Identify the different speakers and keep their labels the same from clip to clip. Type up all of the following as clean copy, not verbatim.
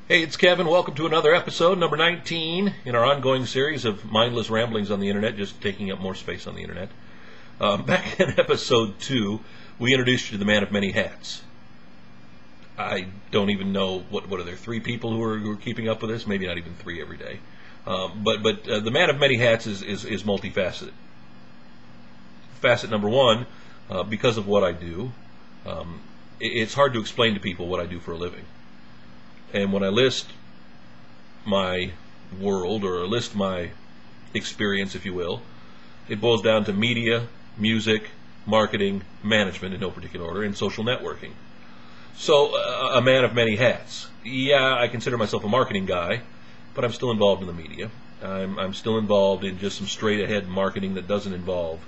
Speaker 1: Hey, it's Kevin. Welcome to another episode, number 19, in our ongoing series of mindless ramblings on the internet, just taking up more space on the internet. Back in episode 2, we introduced you to the man of many hats. I don't even know, what are there, 3 people who are keeping up with this? Maybe not even 3 every day. But the man of many hats is multifaceted. Facet number 1, because of what I do, it's hard to explain to people what I do for a living. And when I list my world, or list my experience, if you will, it boils down to media, music, marketing, management in no particular order, and social networking. So, a man of many hats. Yeah, I consider myself a marketing guy, but I'm still involved in the media. I'm still involved in just some straight-ahead marketing that doesn't involve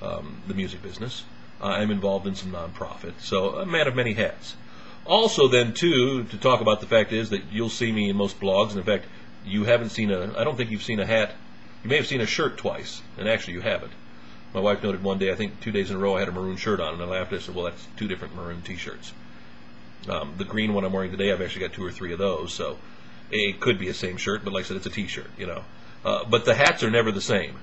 Speaker 1: the music business. I'm involved in some nonprofit. So, a man of many hats. Also, then, too, to talk about the fact is that you'll see me in most blogs, and in fact, you haven't seen I don't think you've seen a hat. You may have seen a shirt twice, and actually you haven't. My wife noted one day, I think 2 days in a row, I had a maroon shirt on, and I laughed. I said, well, that's 2 different maroon t-shirts. The green one I'm wearing today, I've actually got 2 or 3 of those, so it could be the same shirt, but like I said, it's a t-shirt, you know. But the hats are never the same.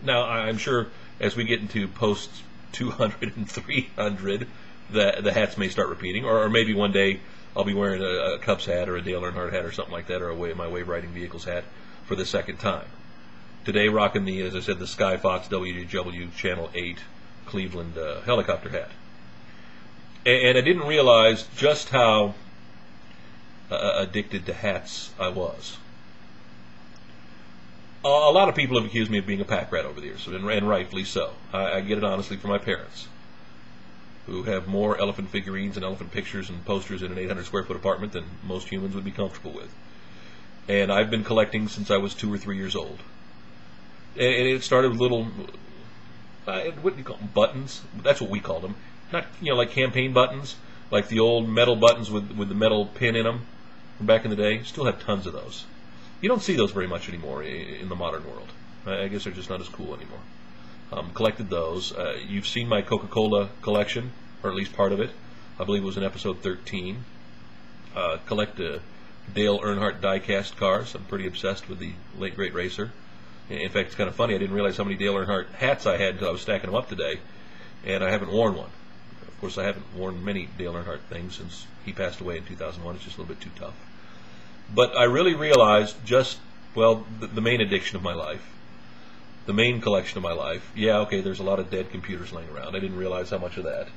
Speaker 1: Now, I'm sure as we get into posts 200 and 300, the hats may start repeating, or maybe one day I'll be wearing a Cubs hat or a Dale Earnhardt hat or something like that, or my Wave Riding Vehicles hat for the second time. Today, rocking the, as I said, the Sky Fox WJW Channel 8 Cleveland helicopter hat. And I didn't realize just how addicted to hats I was. A lot of people have accused me of being a pack rat over the years, and rightfully so. I get it honestly from my parents, who have more elephant figurines and elephant pictures and posters in an 800 square foot apartment than most humans would be comfortable with. And I've been collecting since I was 2 or 3 years old. And it started with little, what do you call them, buttons? That's what we called them. Not, like campaign buttons, like the old metal buttons with the metal pin in them from back in the day. Still have tons of those. You don't see those very much anymore in the modern world. I guess they're just not as cool anymore. Collected those. You've seen my Coca-Cola collection, or at least part of it. I believe it was in episode 13. Collect Dale Earnhardt die-cast cars. I'm pretty obsessed with the late great racer. In fact, it's kind of funny. I didn't realize how many Dale Earnhardt hats I had until I was stacking them up today, and I haven't worn one. Of course, I haven't worn many Dale Earnhardt things since he passed away in 2001. It's just a little bit too tough. But I really realized just, well, the main addiction of my life. The main collection of my life. Yeah, okay, there's a lot of dead computers laying around. I didn't realize how much of that.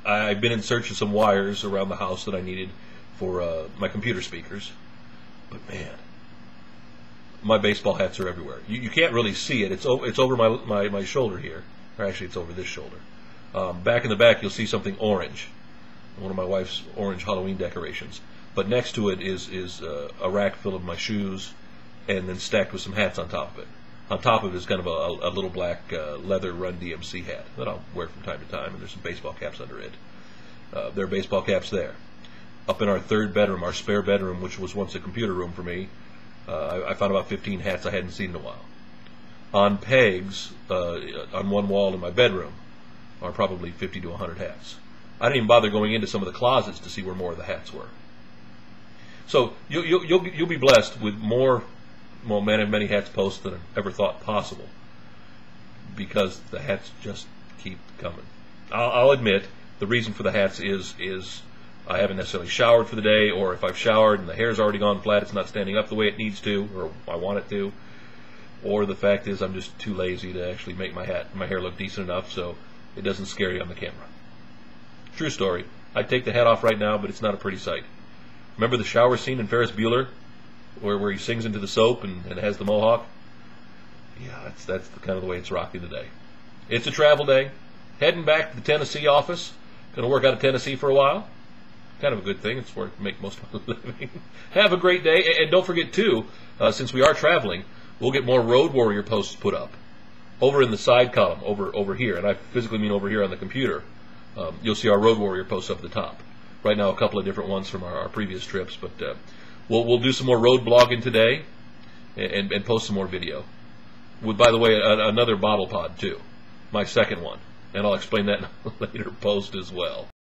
Speaker 1: I've been in search of some wires around the house that I needed for my computer speakers. But man, my baseball hats are everywhere. You can't really see it. It's over my shoulder here. Or actually, it's over this shoulder. Back in the back, you'll see something orange. One of my wife's orange Halloween decorations. But next to it is a rack full of my shoes, and then stacked with some hats on top of it. On top of it is kind of a little black leather Run DMC hat that I'll wear from time to time, and there's some baseball caps under it. There are baseball caps there. Up in our 3rd bedroom, our spare bedroom, which was once a computer room for me, I found about 15 hats I hadn't seen in a while. On pegs, on one wall in my bedroom, are probably 50 to 100 hats. I didn't even bother going into some of the closets to see where more of the hats were. So you'll be blessed with more man of many hats posts than I ever thought possible, because the hats just keep coming. I'll admit the reason for the hats is I haven't necessarily showered for the day, or if I've showered and the hair's already gone flat, it's not standing up the way it needs to, or I want it to, or the fact is I'm just too lazy to actually make my hair look decent enough so it doesn't scare you on the camera. True story. I'd take the hat off right now, but it's not a pretty sight. Remember the shower scene in Ferris Bueller, where he sings into the soap and has the mohawk? Yeah, that's kind of the way it's rocking today. It's a travel day. Heading back to the Tennessee office. Going to work out of Tennessee for a while. Kind of a good thing. It's where I make most of my living. Have a great day. And don't forget, too, since we are traveling, we'll get more Road Warrior posts put up. Over in the side column, over here, and I physically mean over here on the computer, you'll see our Road Warrior posts up at the top. Right now, a couple of different ones from our previous trips, but we'll do some more road blogging today and post some more video. With, by the way, another bottle pod, too. My second one. And I'll explain that in a later post as well.